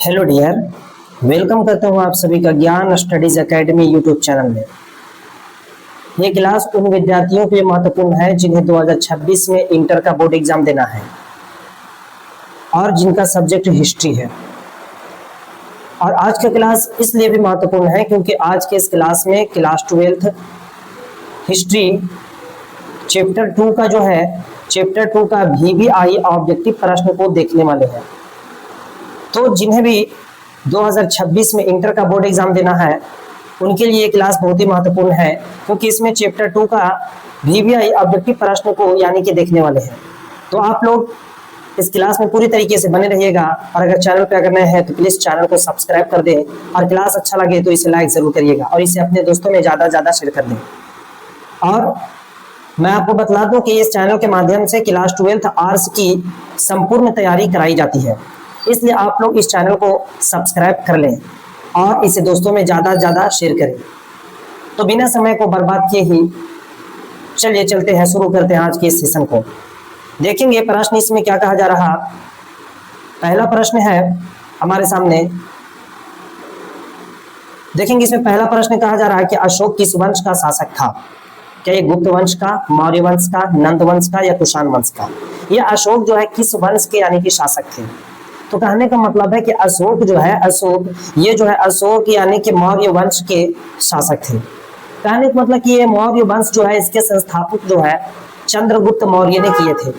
Hello dear, welcome करता हूँ आप सभी का ज्ञान स्टडीज एकेडमी यूट्यूब चैनल में। ये क्लास उन विद्यार्थियों के लिए महत्वपूर्ण है जिन्हें 2026 में इंटर का बोर्ड एग्जाम देना है और जिनका सब्जेक्ट हिस्ट्री है। और आज का क्लास इसलिए भी महत्वपूर्ण है क्योंकि आज के इस क्लास में क्लास 12th हिस्ट्री चैप्टर 2 का जो है चैप्टर 2 का VBI ऑब्जेक्टिव प्रश्न को देखने वाले हैं। तो जिन्हें भी 2026 में इंटर का बोर्ड एग्जाम देना है उनके लिए ये क्लास बहुत ही महत्वपूर्ण है क्योंकि इसमें चैप्टर 2 का VBI ऑब्जेक्टिव प्रश्न को यानी कि देखने वाले हैं। तो आप लोग इस क्लास में पूरी तरीके से बने रहिएगा और अगर चैनल पे अगर नए हैं तो प्लीज चैनल को सब्सक्राइब कर दें और क्लास अच्छा लगे तो इसे लाइक जरूर करिएगा और इसे अपने दोस्तों में ज्यादा शेयर कर दें। और मैं आपको बता दूं कि इस चैनल के माध्यम से क्लास 12th आर्ट्स की संपूर्ण तैयारी कराई जाती है, इसलिए आप लोग इस चैनल को सब्सक्राइब कर लें और इसे दोस्तों में ज्यादा शेयर करें। तो बिना समय को बर्बाद किए ही चलिए चलते हैं, शुरू करते हैं आज के इस सेशन को। देखेंगे प्रश्न इसमें क्या कहा जा रहा। पहला प्रश्न है हमारे सामने, देखेंगे इसमें पहला प्रश्न कहा जा रहा है कि अशोक किस वंश का शासक था। क्या ये गुप्त वंश का, मौर्य वंश का, नंद वंश का या कुषाण वंश का। ये अशोक जो है किस वंश के यानी कि शासक थे। तो कहने का मतलब है कि अशोक जो है अशोक यानी कि मौर्य वंश के शासक थे। कहने का मतलब कि ये मौर्य वंश जो है इसके संस्थापक जो है चंद्रगुप्त मौर्य ने किए थे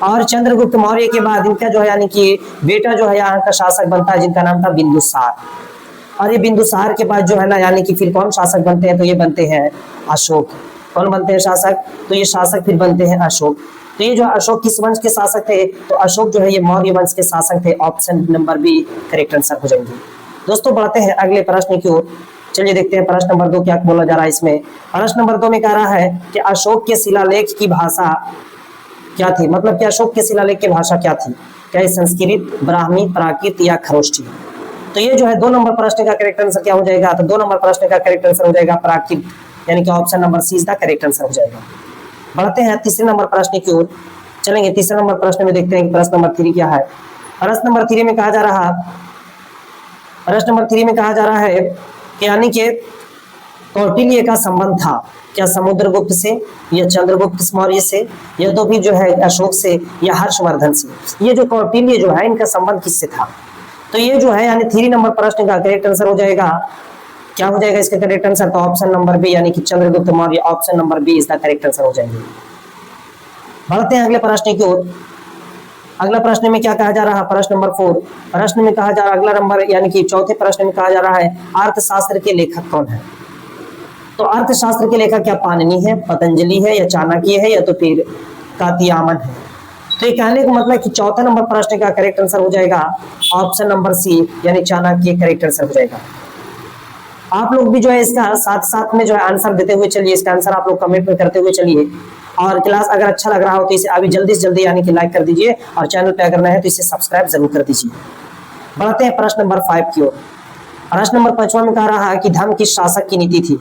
और चंद्रगुप्त मौर्य के बाद इनका जो है यानी कि बेटा जो है यहाँ का शासक बनता है जिनका नाम था बिंदुसार। और ये बिंदुसार के बाद जो है ना यानी कि फिर कौन शासक बनते हैं, तो ये बनते हैं अशोक। कौन बनते हैं शासक, तो ये शासक फिर बनते हैं अशोक। तो ये जो अशोक किस वंश के शासक थे, तो अशोक जो है ये मौर्य वंश के शासक थे। Option number B correct answer हो जाएंगे। दोस्तों बढ़ते हैं अगले प्रश्न की ओर। चलिए देखते हैं प्रश्न नंबर 2 क्या बोला जा रहा है इसमें। प्रश्न नंबर 2 में कह रहा है कि अशोक के शिलालेख की भाषा क्या थी। मतलब कि अशोक के शिलालेख की भाषा क्या थी। क्या संस्कृत, ब्राह्मी, प्राकृत या खरोष्ठी। तो ये जो है 2 नंबर प्रश्न का करेक्ट आंसर क्या हो जाएगा, तो 2 नंबर प्रश्न का करेक्ट आंसर हो जाएगा प्राकृत, यानी कि option number C is the correct answer हो जाएगा। बढ़ते हैं तीसरे नंबर प्रश्न की ओर। चलेंगे तीसरे नंबर प्रश्न में देखते हैं कि प्रश्न नंबर 3 क्या है। प्रश्न नंबर 3 में कहा जा रहा है कि यानी कि कौटिल्य का संबंध था क्या समुद्रगुप्त से या चंद्रगुप्त मौर्य से या तो फिर जो है अशोक से या हर्षवर्धन से। ये जो कौटिल्य जो है इनका संबंध किससे था। तो ये जो है यानी 3 नंबर प्रश्न का करेक्ट आंसर हो जाएगा। क्या हो जाएगा इसका करेक्ट आंसर, तो ऑप्शन नंबर बी यानी कि Chandragupta Maurya. Option number B इसका करेक्ट आंसर हो जाएंगे। बढ़ते हैं अगले प्रश्न की ओर। अगला प्रश्न में क्या कहा जा रहा है, प्रश्न नंबर 4। प्रश्न में कहा जा रहा अगला नंबर यानी कि चौथे प्रश्न में कहा जा रहा है अर्थशास्त्र के लेखक कौन है। तो अर्थशास्त्र के लेखक क्या पाणिनि है, पतंजलि है या चाणक्य है या तो फिर कात्यायन है। तो ये कहने का मतलब कि चौथा नंबर प्रश्न का करेक्ट आंसर हो जाएगा ऑप्शन नंबर सी यानी चाणक्य करेक्ट आंसर हो जाएगा। आप लोग भी जो है इसका साथ में जो है आंसर देते हुए चलिए, इसका आंसर आप लोग कमेंट में करते हुए चलिए। और क्लास अगर अच्छा लग रहा हो तो इसे अभी जल्दी से जल्दी यानी कि लाइक कर दीजिए और चैनल पे अगर नए हैं तो इसे सब्सक्राइब जरूर कर दीजिए। बढ़ते हैं प्रश्न नंबर 5 की ओर। प्रश्न नंबर 5 में कह रहा है कि धर्म किस शासक की नीति थी।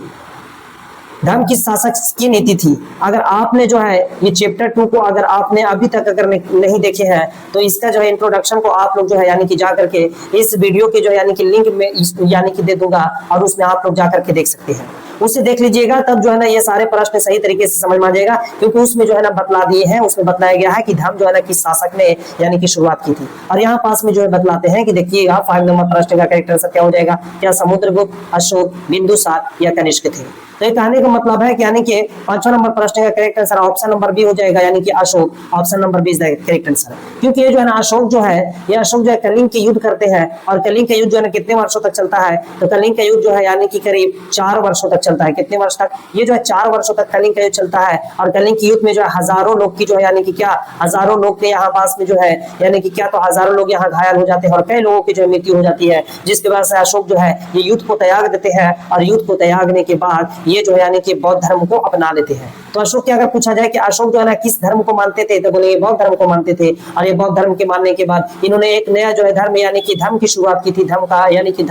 धर्म किस शासक की नीति थी। अगर आपने जो है ये चैप्टर 2 को अगर आपने अभी तक अगर नहीं देखे हैं तो इसका जो है इंट्रोडक्शन को आप लोग जो है यानी कि जा करके इस वीडियो के जो यानी कि लिंक में यानी कि दे दूंगा और उसमें आप लोग जा करके देख सकते हैं। उसे देख लीजिएगा तब जो है ना ये सारे प्रश्न सही तरीके से समझ में आ जाएगा क्योंकि उसमें जो है ना बतला दिए हैं, उसमें बताया गया है कि धर्म जो है ना किस शासक ने यानी कि शुरुआत की थी। और यहाँ पास में जो है बतलाते हैं कि देखिएगा 5 नंबर प्रश्न का करेक्ट आंसर क्या हो जाएगा, क्या समुद्रगुप्त, अशोक, बिंदुसार या कनिष्क थे। तो ये कहने का मतलब है कि यानी कि 5वां नंबर प्रश्न का correct answer option number B हो जाएगा यानी कि Ashok. Option number B is the correct answer. क्योंकि ये जो है ना अशोक जो है कलिंग के युद्ध करते हैं और कलिंग का युद्ध जो है ना कितने वर्षों तक चलता है, तो कलिंग का युद्ध जो है यानी कि करीब 4 वर्षों तक चलता है। कितने वर्ष तक, ये जो है 4 वर्षों तक कलिंग का युद्ध चलता है। और कलिंग के युद्ध में जो है हजारों लोग की जो है यानी कि क्या हजारों लोग के यहाँ पास में जो है यानी कि क्या तो हजारों लोग यहाँ घायल हो जाते हैं और कई लोगों की जो मृत्यु हो जाती है, जिसके वजह से अशोक जो है ये युद्ध को त्याग देते हैं और युद्ध को त्यागने के बाद ये जो है यानी कि बौद्ध धर्म को अपना लेते हैं। तो अशोक के अगर पूछा जाए कि अशोक जो है ना किस धर्म को मानते थे, तो बोले बौद्ध धर्म को मानते थे। और ये बौद्ध धर्म के मानने के बाद इन्होंने एक नया जो है धर्म यानी कि धर्म की शुरुआत की थी। धर्म का यानी कि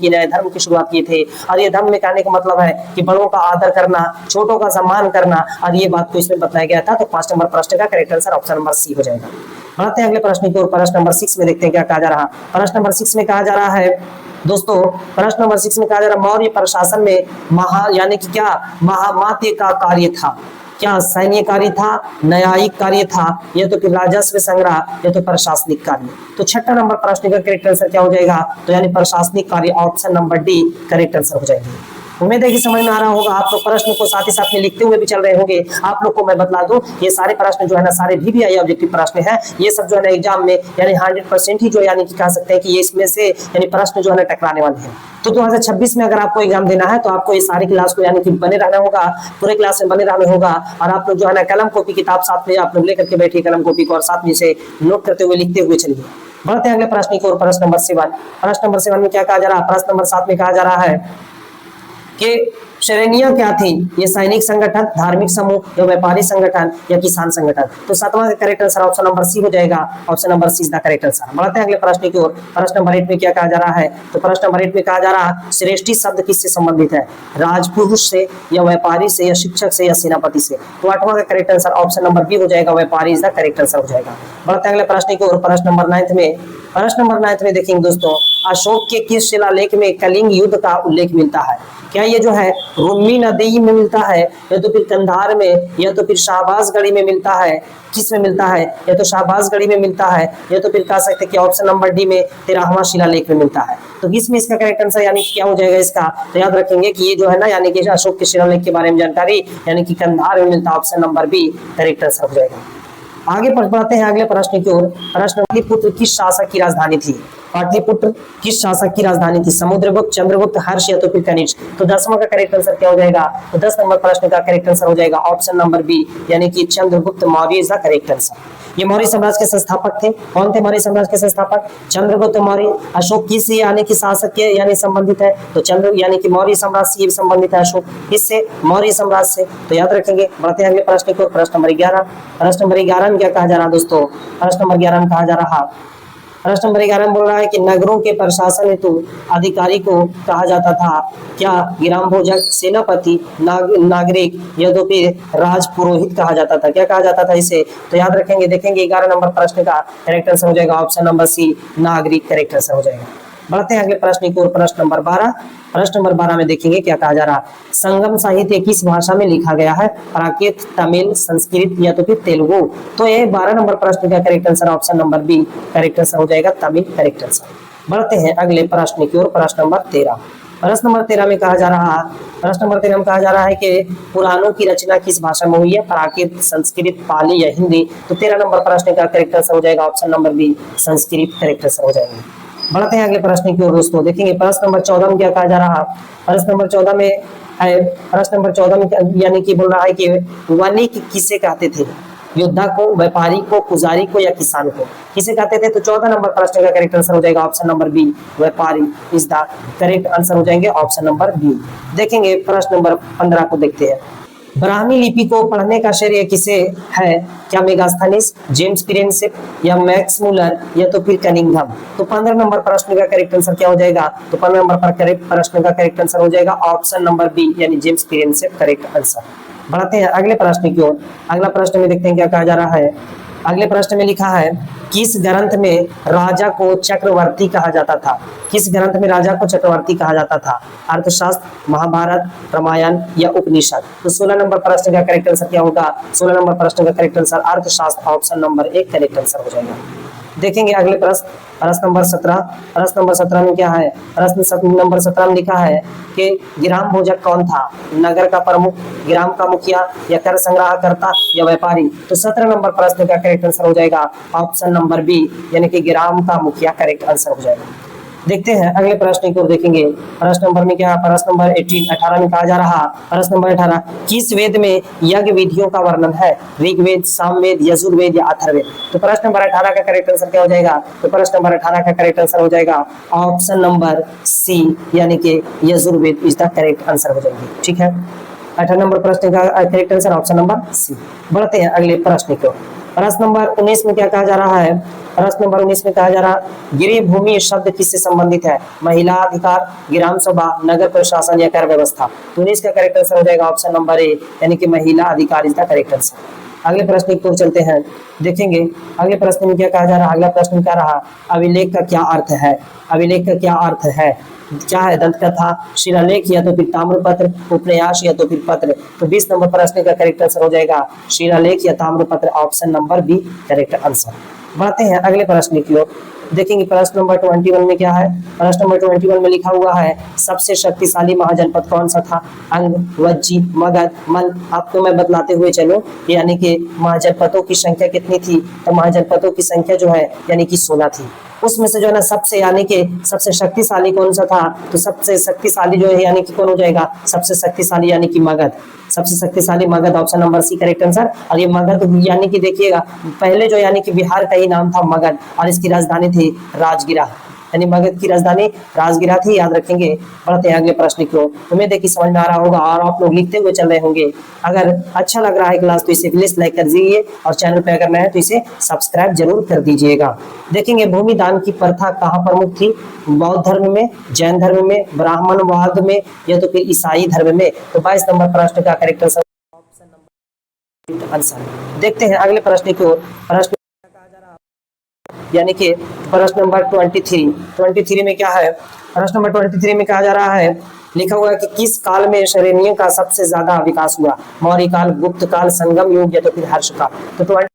नया धर्म की शुरुआत की थी। और ये धर्म में कहने का मतलब है कि बड़ों का आदर करना, छोटों का सम्मान करना, और ये बात को इसमें बताया गया था। तो 5 नंबर प्रश्न का correct answer option number C हो जाएगा। बढ़ते हैं अगले प्रश्न की ओर। प्रश्न नंबर 6 में देखते हैं क्या कहा जा रहा। प्रश्न नंबर 6 में कहा जा रहा है दोस्तों, प्रश्न नंबर 6 में कहा जा रहा मौर्य प्रशासन में महा यानी कि क्या महामात्य का कार्य था। क्या सैन्य कार्य था, न्यायिक कार्य था, या तो फिर राजस्व संग्रह, या तो प्रशासनिक कार्य। तो छठा नंबर प्रश्न का करेक्ट आंसर क्या हो जाएगा, तो यानी प्रशासनिक कार्य, option number D correct answer हो जाएगा। उम्मीद है कि समझ में आ रहा होगा। आप लोग प्रश्न को साथ ही साथ में लिखते हुए भी चल रहे होंगे। आप लोग को मैं बतला दूं, ये सारे प्रश्न जो है ना, सारे VVIP ऑब्जेक्टिव प्रश्न है। ये सब जो है ना एग्जाम में यानी 100% ही जो यानी कि कह सकते हैं कि ये इसमें से यानी प्रश्न जो है ना टकराने वाले हैं। तो 2026 में अगर आपको एग्जाम देना है तो आपको ये सारी क्लास को यानी कि बने रहना होगा, पूरे क्लास में बने रहना होगा। और आप लोग जो है ना कलम कॉपी किताब साथ में आप लोग लेकर के बैठिए कलम कॉपी को, और साथ में से नोट करते हुए लिखते हुए चलिए। बढ़ते हैं अगले प्रश्न की ओर। प्रश्न नंबर 7। प्रश्न नंबर 7 में क्या कहा जा रहा है, प्रश्न नंबर 7 में कहा जा रहा है कि श्रेणियां क्या थी, ये सैनिक संगठन, धार्मिक समूह, या व्यापारी संगठन, या किसान संगठन। तो 7वां का correct answer option number C हो जाएगा। Option number C is the correct answer. बढ़ते हैं अगले प्रश्न की ओर। प्रश्न नंबर 8 में क्या कहा जा रहा है, तो प्रश्न नंबर 8 में कहा जा रहा है श्रेष्ठी शब्द किससे संबंधित है, राजपुरुष से, या व्यापारी से, या शिक्षक से, या सेनापति से। तो 8वां का correct answer option number B हो जाएगा, व्यापारी इज द करेक्ट आंसर हो जाएगा। बढ़ते हैं अगले प्रश्न की ओर। प्रश्न नंबर 9 में, प्रश्न नंबर 9 में देखेंगे दोस्तों, अशोक के किस शिलालेख में कलिंग युद्ध का उल्लेख मिलता है। क्या ये जो है रुम्मी नदी में मिलता है, या तो फिर कंधार में, या तो फिर शाहबाजगढ़ी में मिलता है, किस में मिलता है, या तो शाहबाजगढ़ी में मिलता है, या तो फिर कह सकते हैं कि ऑप्शन नंबर डी में 13वां शिलालेख में मिलता है। तो किसमें इसका करेक्ट आंसर यानी क्या हो जाएगा इसका, तो याद रखेंगे कि ये जो है ना यानी कि अशोक के शिलालेख के बारे में जानकारी यानी कि कंधार में मिलता है। Option number B correct answer हो जाएगा। आगे बढ़ते हैं अगले प्रश्न की ओर। प्रश्न, पाटलिपुत्र किस शासक की राजधानी थी। पाटलिपुत्र किस शासक की राजधानी थी, समुद्रगुप्त, चंद्रगुप्त, हर्ष, या तो फिर कनिष्क। तो 10वां का करेक्ट आंसर क्या हो जाएगा, तो 10 नंबर प्रश्न का करेक्ट आंसर हो जाएगा ऑप्शन नंबर बी यानी कि Chandragupta Maurya is the correct answer. ये मौर्य साम्राज्य के संस्थापक थे। कौन थे मौर्य साम्राज्य के संस्थापक, चंद्रगुप्त मौर्य। अशोक किस यानी कि शासक के यानी संबंधित है, तो चंद्र यानी कि मौर्य साम्राज्य से संबंधित है अशोक, किससे, मौर्य साम्राज्य से। तो याद रखेंगे। बढ़ते हैं अगले प्रश्न को। प्रश्न नंबर 11। प्रश्न नंबर 11 में क्या कहा जा रहा है दोस्तों, प्रश्न नंबर 11 में कहा जा रहा, प्रश्न नंबर 11 बोल रहा है कि नगरों के प्रशासन हेतु अधिकारी को कहा जाता था क्या, ग्राम भोजक, सेनापति, नागरिक, या तो फिर राजपुरोहित कहा जाता था। क्या कहा जाता था इसे, तो याद रखेंगे। देखेंगे 11 नंबर प्रश्न का करेक्ट आंसर हो जाएगा ऑप्शन नंबर सी नागरिक करेक्ट आंसर हो जाएगा। बढ़ते हैं अगले प्रश्न की ओर। प्रश्न नंबर 12। प्रश्न नंबर 12 में देखेंगे क्या कहा जा रहा है, संगम साहित्य किस भाषा में लिखा गया है, प्राकृत, तमिल, संस्कृत, या तो फिर तेलुगु। तो ये 12 नंबर प्रश्न का correct answer option number B correct answer हो जाएगा, तमिल करेक्ट आंसर। बढ़ते हैं अगले प्रश्न की ओर। प्रश्न नंबर 13। प्रश्न नंबर 13 में कहा जा रहा है, प्रश्न नंबर 13 में कहा जा रहा है कि पुराणों की रचना किस भाषा में हुई है, प्राकृत, संस्कृत, पाली, या हिंदी। तो 13 नंबर प्रश्न का करेक्ट आंसर हो जाएगा option number B Sanskrit correct answer हो जाएगा। बढ़ते हैं अगले प्रश्न की ओर दोस्तों। देखेंगे प्रश्न नंबर 14 में क्या कहा जा रहा, प्रश्न नंबर 14 में है, प्रश्न नंबर 14 में यानी कि बोल रहा है कि वणिक किसे कहते थे, योद्धा को, व्यापारी को, पुजारी को, या किसान को, किसे कहते थे। तो 14 नंबर प्रश्न का करेक्ट आंसर हो जाएगा ऑप्शन नंबर बी व्यापारी इज द करेक्ट आंसर हो जाएंगे ऑप्शन नंबर बी। देखेंगे प्रश्न नंबर 15 को देखते हैं। ब्राह्मी लिपि को पढ़ने का श्रेय किसे है, क्या मेगास्थनीज, जेम्स प्रिंसेप, या मैक्स मुलर, या तो फिर कनिंघम। तो 15 नंबर प्रश्न का करेक्ट आंसर क्या हो जाएगा, तो 15 नंबर पर करेक्ट प्रश्न का करेक्ट आंसर हो जाएगा ऑप्शन नंबर बी यानी जेम्स प्रिंसेप करेक्ट आंसर। बढ़ते हैं अगले प्रश्न की ओर। अगला प्रश्न में देखते हैं क्या कहा जा रहा है। अगले प्रश्न में लिखा है किस ग्रंथ में राजा को चक्रवर्ती कहा जाता था, किस ग्रंथ में राजा को चक्रवर्ती कहा जाता था, अर्थशास्त्र, महाभारत, रामायण, या उपनिषद। तो 16 नंबर प्रश्न का करेक्ट आंसर क्या होगा, 16 नंबर प्रश्न का करेक्ट आंसर अर्थशास्त्र ऑप्शन नंबर 1 करेक्ट आंसर हो जाएगा। देखेंगे अगले प्रश्न, प्रश्न नंबर 17। प्रश्न नंबर 17 में क्या है, प्रश्न नंबर 17 में लिखा है कि ग्राम भोजक कौन था, नगर का प्रमुख, ग्राम का मुखिया, या कर संग्रह करता, या व्यापारी। तो 17 नंबर प्रश्न का करेक्ट आंसर हो जाएगा ऑप्शन नंबर बी यानी कि ग्राम का मुखिया करेक्ट आंसर हो जाएगा। देखते हैं अगले प्रश्न को। देखेंगे प्रश्न नंबर में क्या है, प्रश्न नंबर 18 में कहा जा रहा, प्रश्न नंबर 18 किस वेद में यज्ञ विधियों का वर्णन है, ऋग्वेद, सामवेद, यजुर्वेद, या अथर्ववेद। तो प्रश्न नंबर 18 का करेक्ट आंसर क्या हो जाएगा, तो प्रश्न नंबर 18 का करेक्ट आंसर हो जाएगा ऑप्शन नंबर सी यानी कि Yajurveda is the correct answer हो जाएगी। ठीक है, 18 नंबर प्रश्न का correct answer option number C. बढ़ते हैं अगले प्रश्न को। प्रश्न नंबर 19 में क्या कहा जा रहा है, प्रश्न नंबर 19 में कहा जा रहा गृह भूमि शब्द किससे संबंधित है, महिला अधिकार, ग्राम सभा, नगर प्रशासन, या कर व्यवस्था। 19 का करेक्ट आंसर हो जाएगा ऑप्शन नंबर ए यानी कि महिला अधिकार इज द करेक्ट आंसर। अगले प्रश्न की ओर चलते हैं, देखेंगे अगले प्रश्न में क्या कहा जा रहा है। अगला प्रश्न क्या रहा, अभिलेख का क्या अर्थ है, अभिलेख का क्या अर्थ है, क्या है, दंत कथा, शिलालेख या तो फिर ताम्रपत्र, उपन्यास या तो फिर पत्र। तो 20 नंबर प्रश्न का करेक्ट आंसर हो जाएगा शिलालेख या ताम्रपत्र, option number B correct answer. बढ़ते हैं अगले प्रश्न की ओर, देखेंगे प्रश्न नंबर 21 में क्या है। प्रश्न नंबर 21 में लिखा हुआ है सबसे शक्तिशाली महाजनपद कौन सा था, अंग, वज्जी, मगध, मल। आपको मैं बतलाते हुए चलो, यानी कि महाजनपदों की संख्या कितनी थी, तो महाजनपदों की संख्या जो है यानी कि 16 थी। उसमें से जो है ना सबसे यानी कि सबसे शक्तिशाली कौन सा था, तो सबसे शक्तिशाली जो है यानी कि कौन हो जाएगा, सबसे शक्तिशाली यानी कि मगध, सबसे शक्तिशाली Magadh, option number C correct answer. और ये मगध यानी कि देखिएगा पहले जो यानी कि बिहार का ही नाम था मगध, और इसकी राजधानी थी राजगिरा, यानी मगध की राजधानी राजगिरा थी, याद रखेंगे। बढ़ते हैं अगले प्रश्न की ओर, उम्मीद है कि समझ में आ रहा होगा और आप लोग लिखते हुए चल रहे होंगे। अगर अच्छा लग रहा है क्लास तो इसे प्लीज लाइक कर दीजिए, और चैनल पे अगर नए हैं तो इसे सब्सक्राइब जरूर कर दीजिएगा। देखेंगे भूमि दान की प्रथा कहाँ प्रमुख थी, बौद्ध धर्म में, जैन धर्म में, ब्राह्मणवाद में या तो फिर ईसाई धर्म में। तो 22 नंबर प्रश्न का करेक्ट आंसर। देखते हैं अगले प्रश्न की ओर, प्रश्न यानी कि प्रश्न नंबर 23 में क्या है। प्रश्न नंबर 23 में कहा जा रहा है, लिखा हुआ है कि किस काल में शरणियों का सबसे ज्यादा विकास हुआ, मौर्य काल, गुप्त काल, संगम युग या तो फिर हर्ष काल। तो 20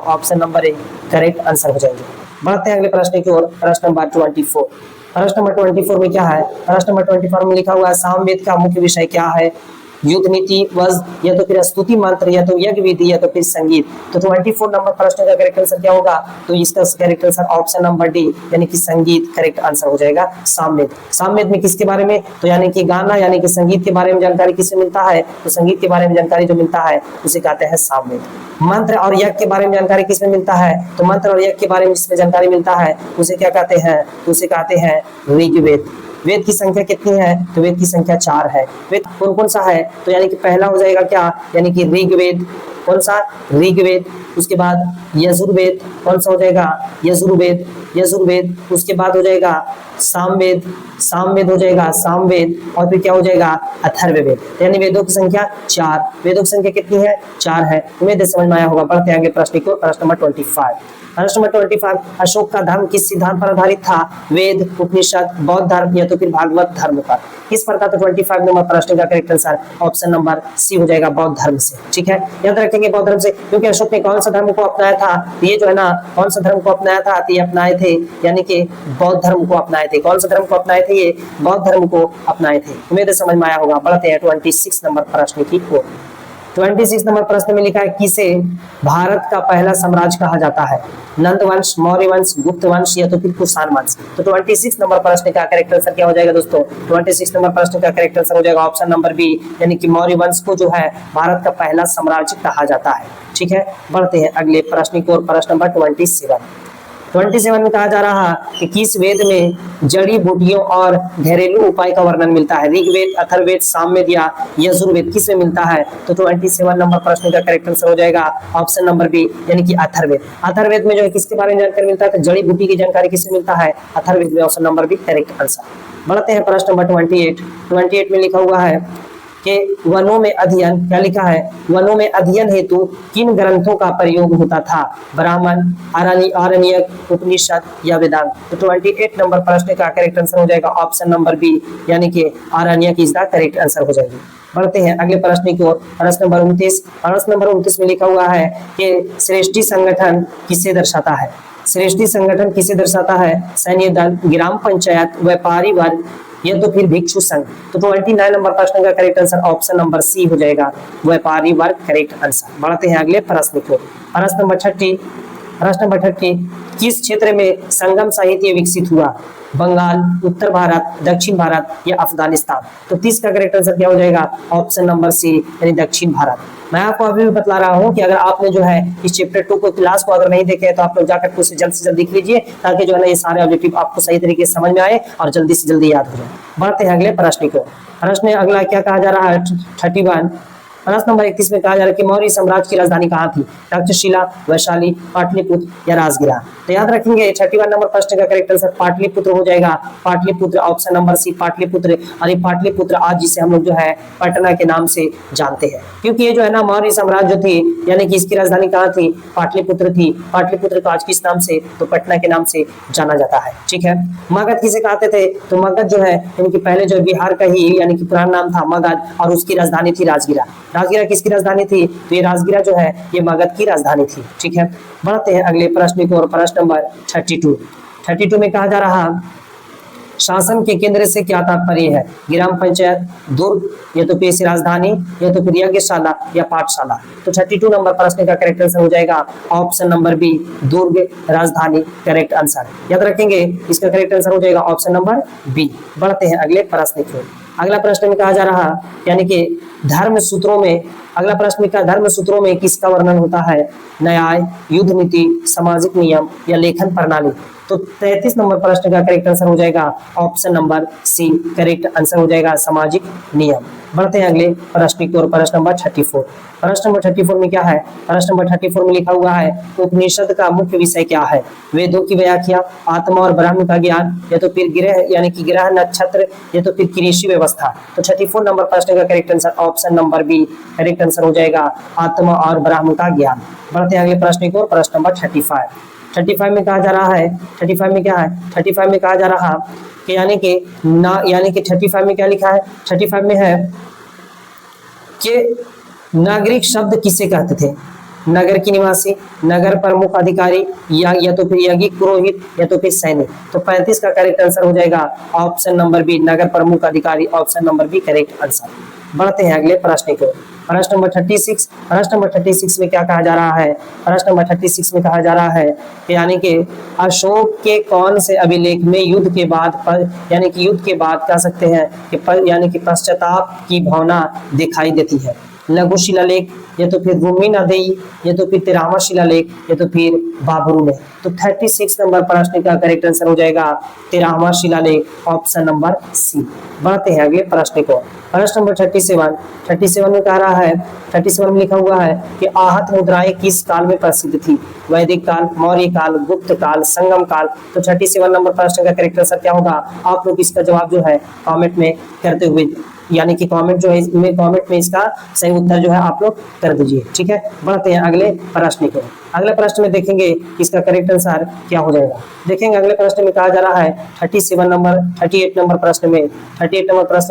option number A correct answer हो जाएंगे। बढ़ते हैं अगले प्रश्न की ओर, प्रश्न नंबर 24। प्रश्न नंबर 24 में क्या है। प्रश्न नंबर 24 में लिखा हुआ है सामवेद का मुख्य विषय क्या है, युद्ध नीति, वज्र या तो फिर स्तुति मंत्र या तो यज्ञ विधि या तो फिर संगीत। तो 24 नंबर प्रश्न का करेक्ट आंसर क्या होगा, तो इसका correct answer option number D यानी कि संगीत करेक्ट आंसर हो जाएगा। सामवेद, सामवेद में किसके बारे में, तो यानी कि गाना यानी कि संगीत के बारे में जानकारी किससे मिलता है, तो संगीत के बारे में जानकारी जो मिलता है उसे कहते हैं सामवेद। मंत्र और यज्ञ के बारे में जानकारी किसमें मिलता है, तो मंत्र और यज्ञ के बारे में जिसमें जानकारी मिलता है उसे क्या कहते हैं, तो उसे कहते हैं ऋग्वेद। वेद की संख्या कितनी है, तो वेद की संख्या 4 है। वेद कौन कौन सा है, तो यानी कि पहला हो जाएगा क्या, यानी कि ऋग्वेद, कौन सा, ऋग्वेद। उसके बाद यजुर्वेद, कौन सा हो जाएगा, यजुर्वेद, यजुर्वेद। उसके बाद हो जाएगा सामवेद, सामवेद हो जाएगा सामवेद। और फिर क्या हो जाएगा, अथर्ववेद। यानी वेदों की संख्या 4, वेदों की संख्या कितनी है, 4 है। उम्मीद है समझ में आया होगा। बढ़ते आगे प्रश्न को, प्रश्न नंबर 25। प्रश्न नंबर 25, अशोक का धर्म किस सिद्धांत पर आधारित था, वेद, उपनिषद, बौद्ध धर्म या तो फिर भागवत धर्म पर। किस पर था, तो 25 नंबर प्रश्न का correct answer option number C हो जाएगा, बौद्ध धर्म से। ठीक है, याद रखेंगे बौद्ध धर्म से, क्योंकि अशोक ने कौन सा धर्म को अपनाया था, ये जो है ना कौन सा धर्म को अपनाया था, ये अपनाए थे यानी कि बौद्ध धर्म को अपनाए थे। कौन सा धर्म को अपनाए थे, ये बौद्ध धर्म को अपनाए थे। उम्मीद है समझ में आया होगा। बढ़ते हैं 26 नंबर प्रश्न की ओर। 26 नंबर प्रश्न में लिखा है किसे भारत का पहला साम्राज्य कहा जाता है, नंद वंश, मौर्य वंश, गुप्त वंश या तो फिर कुषाण वंश। तो 26 नंबर प्रश्न का करेक्ट आंसर क्या हो जाएगा दोस्तों, 26 नंबर प्रश्न का करेक्ट आंसर हो जाएगा ऑप्शन नंबर बी यानी कि मौर्य वंश को जो है भारत का पहला साम्राज्य कहा जाता है। ठीक है, बढ़ते हैं अगले प्रश्न की ओर, प्रश्न नंबर 27 में कहा जा रहा है कि किस वेद में जड़ी बूटियों और घरेलू उपाय का वर्णन मिलता है, ऋग्वेद, अथर्ववेद, सामवेद या यजुर्वेद, किस में मिलता है। तो 27 नंबर प्रश्न का करेक्ट आंसर हो जाएगा ऑप्शन नंबर बी यानी कि अथर्ववेद। अथर्ववेद में जो है किसके बारे में जानकारी मिलता है, तो जड़ी बूटी की जानकारी किससे मिलता है, अथर्ववेद में, option number B correct answer. बढ़ते हैं प्रश्न नंबर 28 में लिखा हुआ है कि वनों में अध्ययन, क्या लिखा है, वनों में अध्ययन हेतु किन ग्रंथों का प्रयोग होता था, ब्राह्मण, आरण्यक, उपनिषद या वेदांत। तो 28 नंबर प्रश्न का करेक्ट आंसर हो जाएगा ऑप्शन नंबर बी यानी कि आरण्यक इज द करेक्ट आंसर हो जाएगी। बढ़ते हैं अगले प्रश्न की ओर, प्रश्न नंबर 29। प्रश्न नंबर 29 में लिखा हुआ है कि श्रेष्ठी संगठन किसे दर्शाता है, श्रेष्ठी संगठन किसे दर्शाता है, सैन्य दल, ग्राम पंचायत, व्यापारी वर्ग या तो फिर भिक्षु संघ। तो 29 नंबर प्रश्न का correct answer option number C हो जाएगा, व्यापारी वर्ग करेक्ट आंसर। बढ़ते हैं अगले प्रश्न की ओर, प्रश्न नंबर 30। किस क्षेत्र में संगम साहित्य विकसित हुआ, बंगाल, उत्तर भारत, दक्षिण भारत या अफगानिस्तान। तो 30 का करेक्ट आंसर क्या हो जाएगा, ऑप्शन नंबर सी यानी दक्षिण भारत। मैं आपको अभी भी बतला रहा हूं कि अगर आपने जो है इस चैप्टर 2 को क्लास को अगर नहीं देखे तो आप लोग जाकर उसे जल्द से जल्द देख लीजिए, ताकि जो है ना ये सारे ऑब्जेक्टिव आपको सही तरीके से समझ में आए और जल्दी से जल्दी याद हो जाए। बढ़ते हैं अगले प्रश्न को, प्रश्न अगला क्या कहा जा रहा है, 31। प्रश्न नंबर 31 में कहा जा रहा है कि मौर्य साम्राज्य की राजधानी कहाँ थी? तक्षशिला, वैशाली, पाटलिपुत्र या राजगिरा। तो याद रखेंगे 31 नंबर प्रश्न का करेक्ट आंसर पाटलिपुत्र हो जाएगा। Pataliputra, option number C Pataliputra. और ये पाटलिपुत्र आज जिसे हम लोग जो है पटना के नाम से जानते हैं, क्योंकि ये जो है ना मौर्य साम्राज्य जो थी यानी कि इसकी राजधानी कहाँ थी? पाटलिपुत्र थी। पाटलिपुत्र को आज किस नाम से? तो पटना के नाम से जाना जाता है। ठीक है, मगध किसे कहते थे? तो मगध जो है इनकी पहले जो बिहार का ही यानी कि पुराना नाम था मगध, और उसकी राजधानी थी राजगिरा। राजगिरा किसकी राजधानी थी? तो ये राजगिरा जो है ये मगध की राजधानी थी। ठीक है, बढ़ते हैं अगले प्रश्न को, और प्रश्न नंबर 32 में कहा जा रहा शासन के केंद्र से क्या तात्पर्य है? ग्राम पंचायत, दुर्ग, या तो फिर राजधानी, या तो फिर यज्ञशाला या पाठशाला। तो 32 नंबर प्रश्न का करेक्ट आंसर हो जाएगा ऑप्शन नंबर बी, दुर्ग, राजधानी करेक्ट आंसर। याद रखेंगे इसका करेक्ट आंसर हो जाएगा ऑप्शन नंबर बी। बढ़ते हैं अगले प्रश्न की। अगला प्रश्न में कहा जा रहा यानी कि धर्म सूत्रों में, अगला प्रश्न में धर्म सूत्रों में किसका वर्णन होता है? न्याय, युद्ध नीति, सामाजिक नियम या लेखन प्रणाली। तो 33 नंबर प्रश्न का करेक्ट आंसर हो जाएगा option number C, correct answer हो जाएगा सामाजिक नियम। बढ़ते हैं अगले प्रश्न की ओर, प्रश्न नंबर 34। प्रश्न नंबर 34 में क्या है? प्रश्न नंबर 34 में लिखा हुआ है उपनिषद का मुख्य विषय क्या है? वेदों की व्याख्या, आत्मा और ब्रह्म का ज्ञान, या तो फिर ग्रह यानी कि ग्रह नक्षत्र, या तो फिर कृषि व्यवस्था। तो 34 नंबर प्रश्न का correct answer option number B, correct answer हो जाएगा आत्मा और ब्रह्म का ज्ञान। बढ़ते हैं अगले प्रश्न की ओर, प्रश्न नंबर 35 में कहा जा रहा है 35 में क्या है? 35 में कहा जा रहा कि यानी कि 35 में क्या लिखा है? 35 में है कि नागरिक शब्द किसे कहते थे? नगर की निवासी, नगर प्रमुख अधिकारी, या तो फिर यज्ञिक पुरोहित, या तो फिर सैनिक। तो 35 का करेक्ट आंसर हो जाएगा ऑप्शन नंबर बी, नगर प्रमुख अधिकारी, option number B correct answer. बढ़ते हैं अगले प्रश्न को, प्रश्न नंबर 36। प्रश्न नंबर 36 में क्या कहा जा रहा है? प्रश्न नंबर 36 में कहा जा रहा है कि यानी कि अशोक के कौन से अभिलेख में युद्ध के बाद यानी कि युद्ध के बाद कह सकते हैं कि यानी कि पश्चाताप की भावना दिखाई देती है? लघु शिलालेख, या तो फिर रूमी नदी, या तो फिर तिरावा शिलालेख, या तो फिर बाबरू में। तो 36 नंबर प्रश्न का करेक्ट आंसर हो जाएगा तिरावा शिलालेख, ऑप्शन नंबर सी। बढ़ते हैं अगले प्रश्न को, प्रश्न नंबर 37 में कह रहा है 37 में लिखा हुआ है कि आहत मुद्राएं किस काल में प्रसिद्ध थी? वैदिक काल, मौर्य काल, गुप्त काल, संगम काल। तो 37 नंबर प्रश्न का करेक्ट आंसर क्या होगा? आप लोग इसका जवाब जो है कमेंट में करते हुए यानी कि कमेंट में इसका सही उत्तर जो है आप लोग कर दीजिए। ठीक है, बढ़ते हैं अगले प्रश्न को। अगले प्रश्न में देखेंगे इसका करेक्ट आंसर क्या हो जाएगा। देखेंगे अगले प्रश्न में कहा जा रहा है 38 नंबर प्रश्न में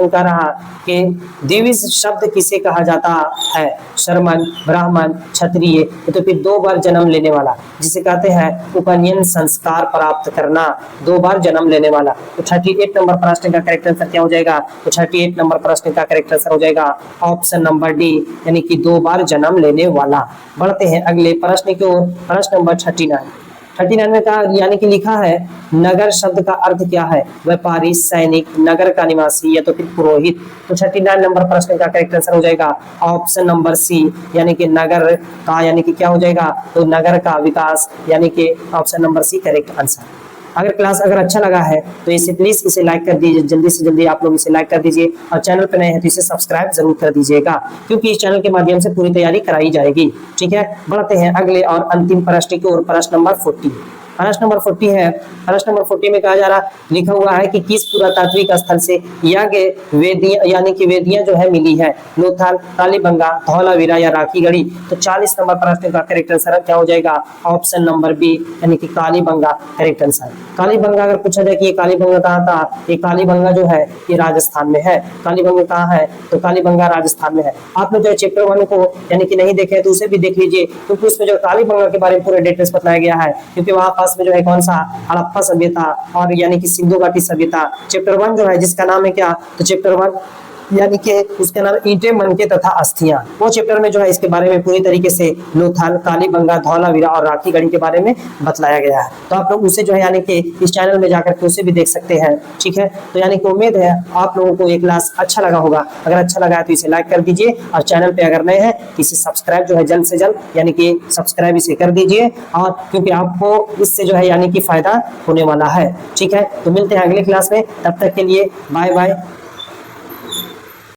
कह रहा कि द्विज शब्द किसे कहा जाता है? शर्मन, ब्राह्मण, क्षत्रिय, तो फिर 2 बार जन्म लेने वाला, जिसे कहते हैं उपनयन संस्कार प्राप्त करना, 2 बार जन्म लेने वाला। तो 38 नंबर प्रश्न का करेक्ट आंसर क्या हो जाएगा? तो 38 नंबर प्रश्न का करेक्ट आंसर हो जाएगा ऑप्शन नंबर डी, यानी कि 2 बार जन्म लेने वाला। बढ़ते हैं अगले प्रश्न की ओर, प्रश्न नंबर 39 में कहा यानी कि लिखा है नगर शब्द का अर्थ क्या है? व्यापारी, सैनिक, नगर का निवासी, या तो फिर पुरोहित। तो 39 नंबर प्रश्न का करेक्ट आंसर हो जाएगा ऑप्शन नंबर सी, यानी कि नगर का, यानी कि क्या हो जाएगा? तो नगर का विकास, यानी कि option number C correct answer. अगर क्लास अच्छा लगा है तो इसे प्लीज इसे लाइक कर दीजिए, जल्दी से जल्दी आप लोग इसे लाइक कर दीजिए, और चैनल पर नए हैं तो इसे सब्सक्राइब जरूर कर दीजिएगा, क्योंकि इस चैनल के माध्यम से पूरी तैयारी कराई जाएगी। ठीक है, बढ़ते हैं अगले और अंतिम प्रश्न की ओर, प्रश्न नंबर 40। प्रश्न नंबर 40 है, प्रश्न नंबर 40 में कहा जा रहा लिखा हुआ है कि किस पुरातात्विक स्थल से यज्ञ वेदियां यानी कि वेदियां जो है मिली है? लोथल, कालीबंगा, धौलावीरा या राखीगढ़ी। तो 40 नंबर प्रश्न का करेक्ट आंसर क्या हो जाएगा? ऑप्शन नंबर बी, यानी कि कालीबंगा करेक्ट आंसर। कालीबंगा अगर पूछा जाए कि ये कालीबंगा कहाँ था? ये कालीबंगा जो है ये राजस्थान में है। कालीबंगा कहाँ है? तो कालीबंगा राजस्थान में है। आप लोग जो चैप्टर 1 को यानी कि नहीं देखे तो उसे भी देख लीजिए, क्योंकि उसमें जो कालीबंगा के बारे में पूरे डिटेल्स बताया गया है, क्योंकि वहाँ पास में जो है कौन सा हड़प्पा सभ्यता और यानी कि सिंधु घाटी सभ्यता। चैप्टर 1 जो है जिसका नाम है क्या? तो चैप्टर 1 यानी कि उसका नाम ईंटें, मनके तथा अस्थियां। वो चैप्टर में जो है इसके बारे में पूरी तरीके से लोथल, कालीबंगा, धौलावीरा और राखीगढ़ी के बारे में बतलाया गया है। तो आप लोग उसे जो है यानी कि इस चैनल में जाकर के उसे भी देख सकते हैं। ठीक है, तो यानी कि उम्मीद है आप लोगों को ये क्लास अच्छा लगा होगा। अगर अच्छा लगा है तो इसे लाइक कर दीजिए, और चैनल पे अगर नए हैं तो इसे सब्सक्राइब जो है जल्द से जल्द यानी कि सब्सक्राइब इसे कर दीजिए, और क्योंकि आपको इससे जो है यानी कि फायदा होने वाला है। ठीक है, तो मिलते हैं अगले क्लास में, तब तक के लिए बाय बाय।